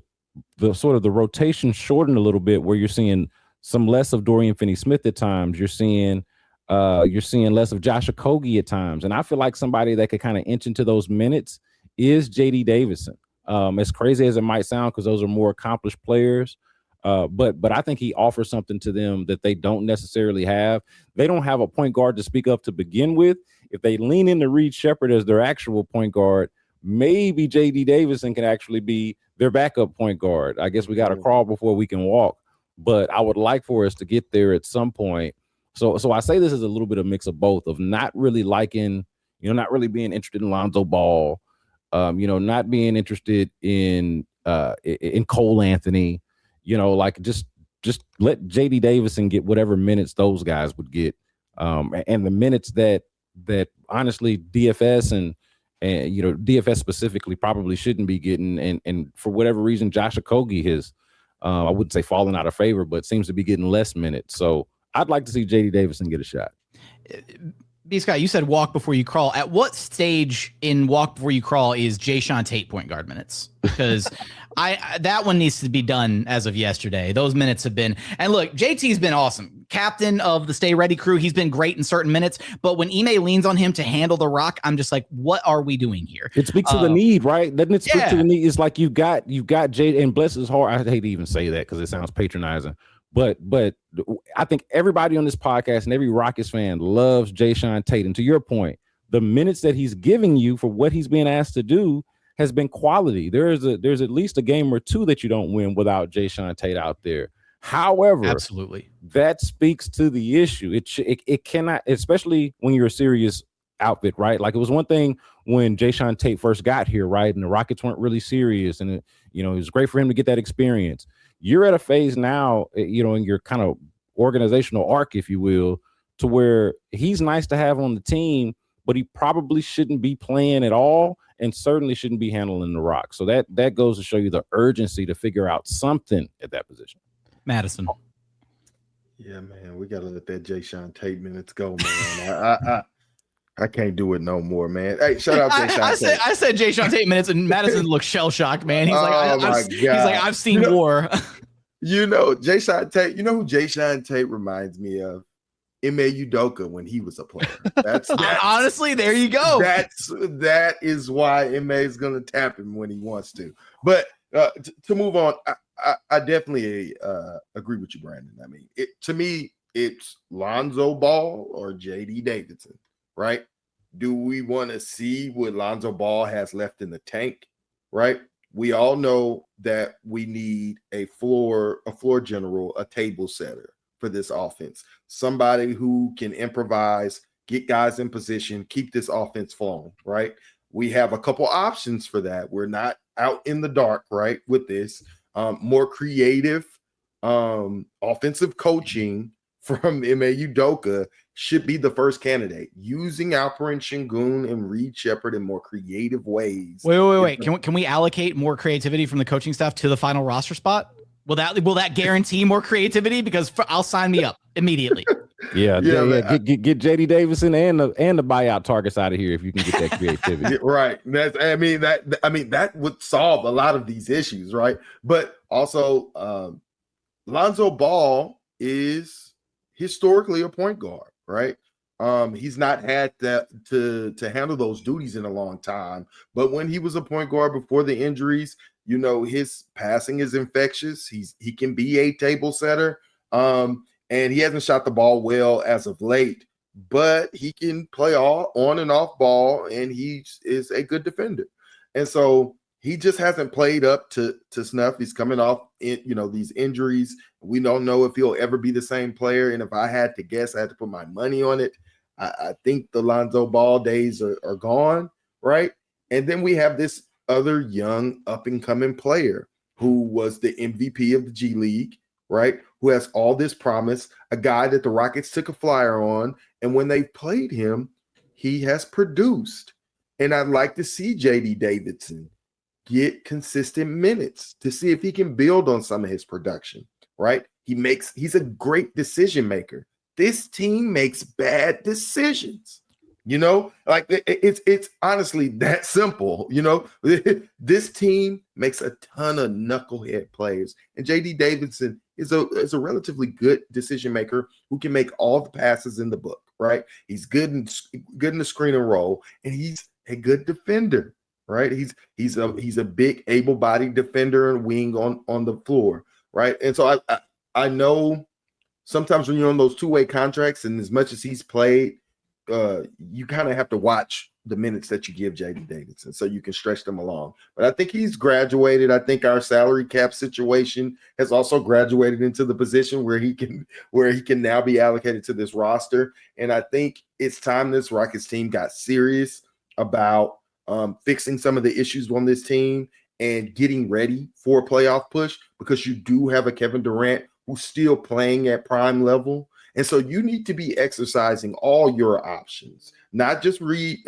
sort of the rotation shorten a little bit, where you're seeing some less of Dorian Finney-Smith at times. You're seeing You're seeing less of Josh Okogie at times. And I feel like somebody that could kind of inch into those minutes is JD Davison. As crazy as it might sound, because those are more accomplished players. But I think he offers something to them that they don't necessarily have. They don't have a point guard to speak of to begin with. If they lean into Reed Sheppard as their actual point guard, maybe JD Davison can actually be their backup point guard. I guess we got to crawl before we can walk. But I would like for us to get there at some point. So I say this is a little bit of mix of both, of not really liking, not really being interested in Lonzo Ball, not being interested in Cole Anthony, like just let JD Davison get whatever minutes those guys would get. And the minutes that honestly DFS and DFS specifically probably shouldn't be getting. And for whatever reason, Josh Okogie has, I wouldn't say fallen out of favor, but seems to be getting less minutes. So I'd like to see JD Davison get a shot. B. Scott, you said walk before you crawl. At what stage in walk before you crawl is Jayshawn Tate point guard minutes? Because that one needs to be done as of yesterday. Those minutes have been, and look, JT's been awesome. Captain of the Stay Ready crew. He's been great in certain minutes, but when Ime leans on him to handle the rock, I'm just like, what are we doing here? It speaks to the need, right? Doesn't it speak to the need? It's like you've got Jay, and bless his heart. I hate to even say that because it sounds patronizing. But I think everybody on this podcast and every Rockets fan loves Jayshawn Tate. And to your point, the minutes that he's giving you for what he's being asked to do has been quality. There's at least a game or two that you don't win without Jayshawn Tate out there. However, absolutely, that speaks to the issue. It cannot, especially when you're a serious outfit, right? Like it was one thing when Jayshawn Tate first got here, right? And the Rockets weren't really serious, and it was great for him to get that experience. You're at a phase now, in your kind of organizational arc, if you will, to where he's nice to have on the team, but he probably shouldn't be playing at all and certainly shouldn't be handling the rock. So that goes to show you the urgency to figure out something at that position. Madison. Yeah, man, we got to let that Jayshawn Tate minutes go, man. I can't do it no more, man. Hey, shout out Jayshawn Tate. I said Jayshawn Tate minutes, and Madison looked shell-shocked, man. He's like, I've seen more. Jayshawn Tate, you know who Jayshawn Tate reminds me of? Ime Udoka when he was a player. That's honestly, there you go. That is why Ime is going to tap him when he wants to. But to move on, I definitely agree with you, Brandon. I mean, to me, it's Lonzo Ball or JD Davison, right? Do we want to see what Lonzo Ball has left in the tank, right? We all know that we need a floor general, a table setter for this offense. Somebody who can improvise, get guys in position, keep this offense flowing, right? We have a couple options for that. We're not out in the dark, right, with this. More creative offensive coaching from Ime Udoka should be the first candidate. Using Alperen Sengun and Reed Sheppard in more creative ways. Wait. Can we allocate more creativity from the coaching staff to the final roster spot? Will that guarantee more creativity? Because I'll sign me up immediately. Yeah. Get JD Davison and the buyout targets out of here if you can get that creativity. Right. That would solve a lot of these issues, right? But also, Lonzo Ball is historically a point guard, right? He's not had to handle those duties in a long time. But when he was a point guard before the injuries, his passing is infectious. He can be a table setter. And he hasn't shot the ball well as of late, but he can play all on and off ball, and he is a good defender. And so he just hasn't played up to snuff. He's coming off these injuries. We don't know if he'll ever be the same player. And if I had to guess, I had to put my money on it. I think the Lonzo Ball days are gone, right? And then we have this other young up-and-coming player who was the MVP of the G League, right? Who has all this promise, a guy that the Rockets took a flyer on. And when they played him, he has produced. And I'd like to see JD Davison get consistent minutes to see if he can build on some of his production, right? He's a great decision maker. This team makes bad decisions. You know, like it's honestly that simple. You know, this team makes a ton of knucklehead plays, and JD Davison is a relatively good decision maker who can make all the passes in the book. Right? He's good in the screen and roll, and he's a good defender. Right? He's a big, able-bodied defender and wing on the floor. Right? And so I know sometimes when you're on those two-way contracts, and as much as he's played, you kind of have to watch the minutes that you give JD Davison so you can stretch them along. But I think he's graduated. I think our salary cap situation has also graduated into the position where he can now be allocated to this roster. And I think it's time this Rockets team got serious about fixing some of the issues on this team and getting ready for a playoff push, because you do have a Kevin Durant who's still playing at prime level. And so you need to be exercising all your options, not just Reed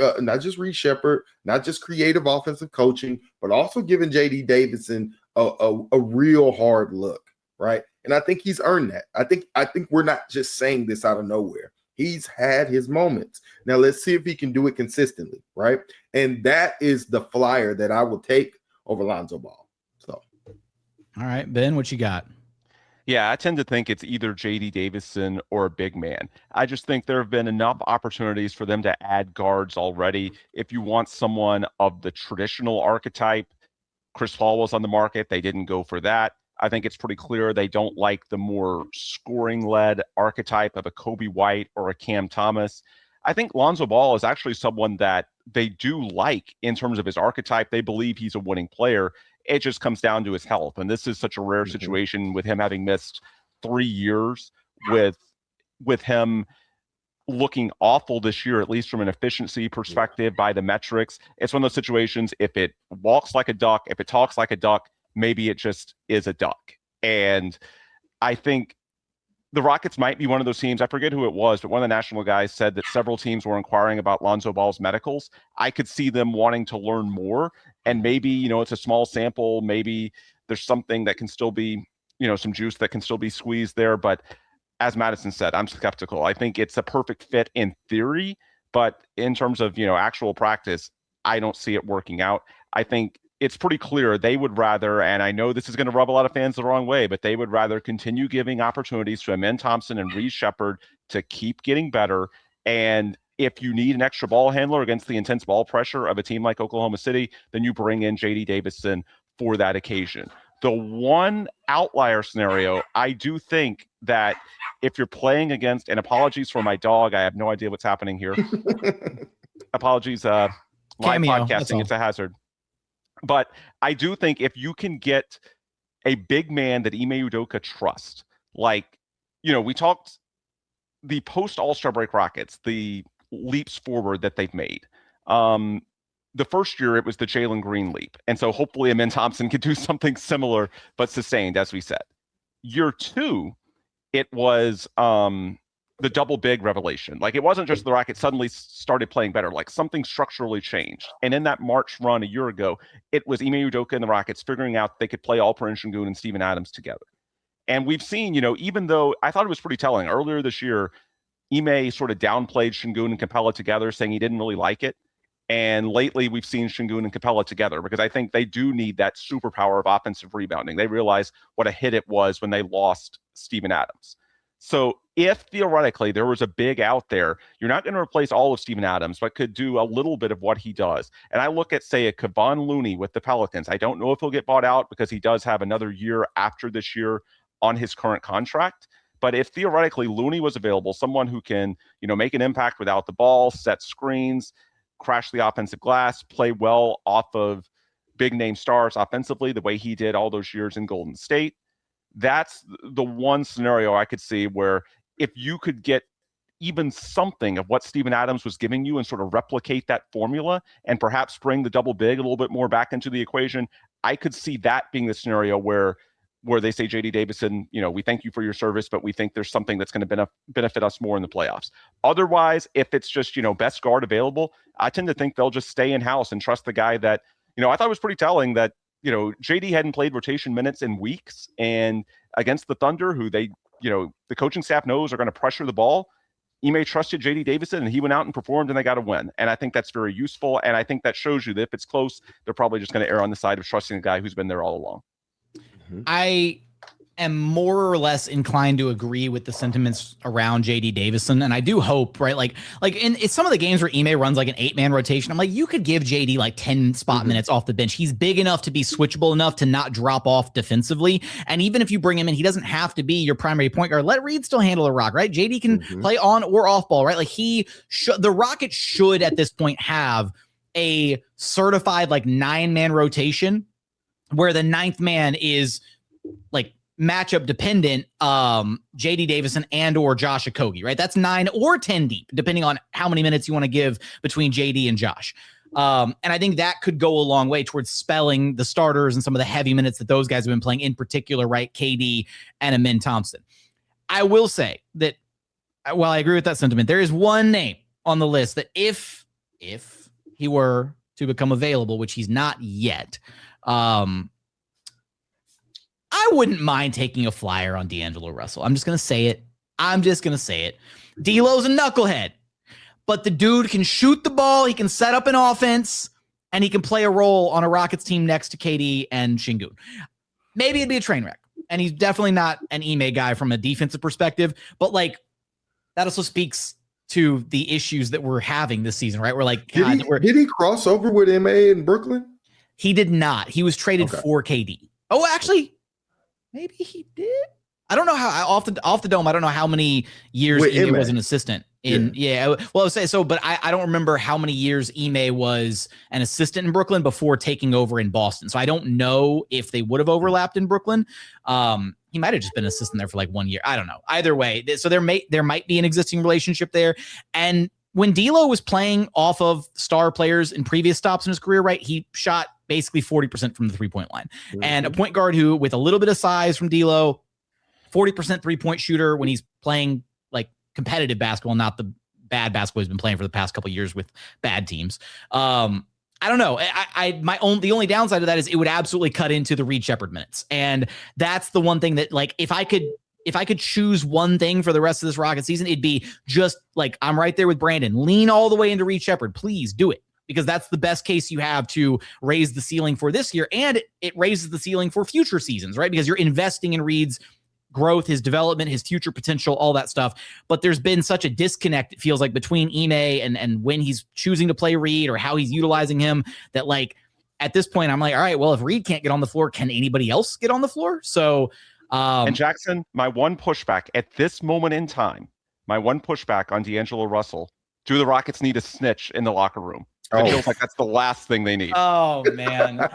Sheppard, not just creative offensive coaching, but also giving JD Davison a real hard look, right? And I think he's earned that. I think we're not just saying this out of nowhere. He's had his moments. Now let's see if he can do it consistently, right? And that is the flyer that I will take over Lonzo Ball. So, all right, Ben, what you got? Yeah, I tend to think it's either JD Davison or a big man. I just think there have been enough opportunities for them to add guards already. If you want someone of the traditional archetype, Chris Paul was on the market. They didn't go for that. I think it's pretty clear they don't like the more scoring-led archetype of a Kobe White or a Cam Thomas. I think Lonzo Ball is actually someone that they do like in terms of his archetype. They believe he's a winning player. It just comes down to his health. And this is such a rare situation with him having missed 3 years, with him looking awful this year, at least from an efficiency perspective by the metrics. It's one of those situations, if it walks like a duck, if it talks like a duck, maybe it just is a duck. And I think the Rockets might be one of those teams. I forget who it was, but one of the national guys said that several teams were inquiring about Lonzo Ball's medicals. I could see them wanting to learn more, and maybe, it's a small sample. Maybe there's something that can still be, some juice that can still be squeezed there. But as Madison said, I'm skeptical. I think it's a perfect fit in theory, but in terms of, actual practice, I don't see it working out. I think it's pretty clear they would rather, and I know this is going to rub a lot of fans the wrong way, but they would rather continue giving opportunities to Ime Thompson and Reed Sheppard to keep getting better. And if you need an extra ball handler against the intense ball pressure of a team like Oklahoma City, then you bring in JD Davison for that occasion. The one outlier scenario, I do think that if you're playing against, and apologies for my dog, I have no idea what's happening here. Apologies, live podcasting, it's a hazard. But I do think if you can get a big man that Ime Udoka trusts, like, we talked the post All-Star break Rockets, the leaps forward that they've made. The first year, it was the Jalen Green leap. And so hopefully Ime Thompson could do something similar, but sustained, as we said. Year 2, it was the double big revelation. Like, it wasn't just the Rockets suddenly started playing better, like something structurally changed. And in that March run a year ago, it was Ime Udoka and the Rockets figuring out they could play Alperen Sengun and Steven Adams together. And we've seen, even though I thought it was pretty telling earlier this year, Ime sort of downplayed Şengün and Capela together, saying he didn't really like it. And lately we've seen Şengün and Capela together, because I think they do need that superpower of offensive rebounding. They realize what a hit it was when they lost Steven Adams. So if theoretically there was a big out there, you're not going to replace all of Steven Adams, but could do a little bit of what he does. And I look at, say, a Kevon Looney with the Pelicans. I don't know if he'll get bought out, because he does have another year after this year on his current contract. But if theoretically Looney was available, someone who can, make an impact without the ball, set screens, crash the offensive glass, play well off of big name stars offensively, the way he did all those years in Golden State, that's the one scenario I could see where if you could get even something of what Steven Adams was giving you and sort of replicate that formula and perhaps bring the double big a little bit more back into the equation, I could see that being the scenario where they say, JD Davison, we thank you for your service, but we think there's something that's going to benefit us more in the playoffs. Otherwise, if it's just, best guard available, I tend to think they'll just stay in-house and trust the guy that, I thought it was pretty telling that, JD hadn't played rotation minutes in weeks, and against the Thunder, who they, the coaching staff knows are going to pressure the ball, Ime trusted JD Davison and he went out and performed and they got a win. And I think that's very useful. And I think that shows you that if it's close, they're probably just going to err on the side of trusting a guy who's been there all along. I am more or less inclined to agree with the sentiments around JD Davison. And I do hope, right? Like in some of the games where Ime runs like an 8-man rotation, I'm like, you could give JD like 10 spot minutes off the bench. He's big enough to be switchable enough to not drop off defensively. And even if you bring him in, he doesn't have to be your primary point guard. Let Reed still handle a rock, right? JD can play on or off ball, right? Like the Rockets should at this point have a certified like 9-man rotation where the 9th man is like matchup dependent, JD Davison and or Josh Okogie, right? That's 9 or 10 deep, depending on how many minutes you want to give between JD and Josh. And I think that could go a long way towards spelling the starters and some of the heavy minutes that those guys have been playing, in particular, right? KD and Amin Thompson. I will say that while I agree with that sentiment, there is one name on the list that if he were to become available, which he's not yet, I wouldn't mind taking a flyer on D'Angelo Russell. I'm just going to say it. D'Lo's a knucklehead, but the dude can shoot the ball. He can set up an offense, and he can play a role on a Rockets team next to KD and Şengün. Maybe it'd be a train wreck, and he's definitely not an Ime guy from a defensive perspective, but like that also speaks to the issues that we're having this season, right? We're like, did he cross over with Ime in Brooklyn? He did not. He was traded for KD. Oh, actually, maybe he did. I don't know how off the dome. I don't know how many years Ime was an assistant in. Yeah. Well, I would say so, but I don't remember how many years Ime was an assistant in Brooklyn before taking over in Boston. So I don't know if they would have overlapped in Brooklyn. He might have just been an assistant there for like 1 year. I don't know. Either way, so there might be an existing relationship there. And when D'Lo was playing off of star players in previous stops in his career, right, he shot basically 40% from the 3-point line. And a point guard who, with a little bit of size from D'Lo, 40% 3-point shooter when he's playing like competitive basketball, not the bad basketball he's been playing for the past couple of years with bad teams. I don't know. The only downside to that is it would absolutely cut into the Reed Sheppard minutes. And that's the one thing that, like, if I could choose one thing for the rest of this Rocket season, it'd be just like, I'm right there with Brandon. Lean all the way into Reed Sheppard. Please do it, because that's the best case you have to raise the ceiling for this year. And it raises the ceiling for future seasons, right? Because you're investing in Reed's growth, his development, his future potential, all that stuff. But there's been such a disconnect, it feels like, between Ime and when he's choosing to play Reed or how he's utilizing him, that like at this point, I'm like, all right, well, if Reed can't get on the floor, can anybody else get on the floor? So and Jackson, my one pushback at this moment in time, on D'Angelo Russell, do the Rockets need a snitch in the locker room? It feels like that's the last thing they need. Oh, man.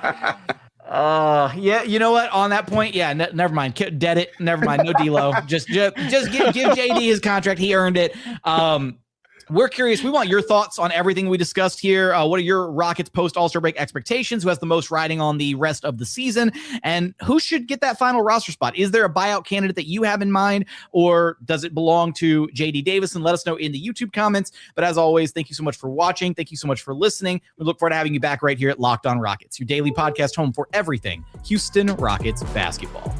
Yeah, you know what? On that point, yeah, never mind. Dead it. Never mind. No D'Lo. Just give JD his contract. He earned it. We're curious. We want your thoughts on everything we discussed here. What are your Rockets post All-Star break expectations? Who has the most riding on the rest of the season? And who should get that final roster spot? Is there a buyout candidate that you have in mind, or does it belong to JD Davison? Let us know in the YouTube comments. But as always, thank you so much for watching. Thank you so much for listening. We look forward to having you back right here at Locked On Rockets, your daily podcast home for everything Houston Rockets basketball.